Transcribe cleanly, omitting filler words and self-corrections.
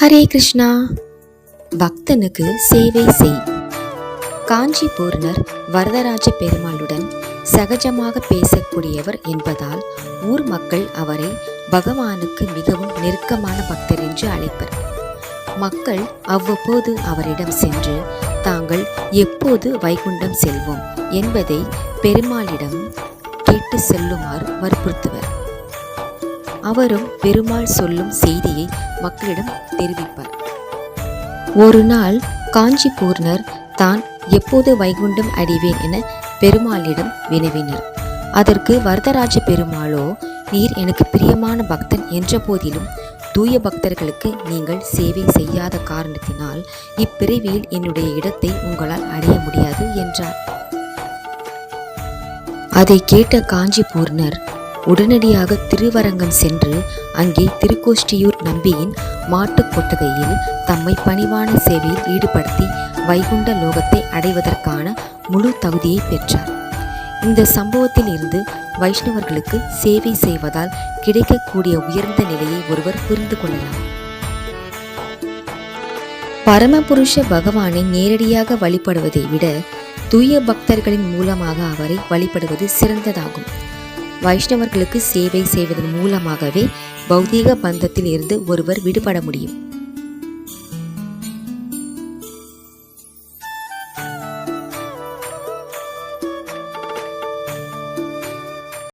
ஹரே கிருஷ்ணா. பக்தனுக்கு சேவை செய். காஞ்சி பூர்ணர் வரதராஜ பெருமாளுடன் சகஜமாக பேசக்கூடியவர் என்பதால் ஊர் மக்கள் அவரை பகவானுக்கு மிகவும் நெருக்கமான பக்தர் என்று அழைப்பர். மக்கள் அவ்வப்போது அவரிடம் சென்று தாங்கள் எப்போது வைகுண்டம் செல்வோம் என்பதை பெருமாளிடம் கேட்டு செல்லுமாறு வற்புறுத்துவர். அவரும் பெருமாள் சொல்லும் செய்தியை மக்களிடம் தெரிவிப்பார். ஒரு நாள் காஞ்சி பூர்ணர் தான் எப்போது வைகுண்டம் அடைவேன் என பெருமாளிடம் வினவினர். அதற்கு வரதராஜ பெருமாளோ, நீர் எனக்கு பிரியமான பக்தன் என்ற போதிலும் தூய பக்தர்களுக்கு நீங்கள் சேவை செய்யாத காரணத்தினால் இப்பிறவியில் என்னுடைய இடத்தை உங்களால் அடைய முடியாது என்றார். அதை கேட்ட காஞ்சி பூர்ணர் உடனடியாக திருவரங்கம் சென்று அங்கே திருக்கோஷ்டியூர் நம்பியின் மாட்டுக் கொட்டகையில் தம்மை பணிவான சேவையில் ஈடுபடுத்தி வைகுண்ட லோகத்தை அடைவதற்கான முழு தகுதியை பெற்றார். இந்த சம்பவத்தில் இருந்து வைஷ்ணவர்களுக்கு சேவை செய்வதால் கிடைக்கக்கூடிய உயர்ந்த நிலையை ஒருவர் புரிந்து கொள்ளலாம். பரமபுருஷ பகவானை நேரடியாக வழிபடுவதை விட தூய பக்தர்களின் மூலமாக அவரை வழிபடுவது சிறந்ததாகும். வைஷ்ணவர்களுக்கு சேவை செய்வதன் மூலமாகவே பௌதீக பந்தத்தில் இருந்து ஒருவர் விடுபட முடியும்.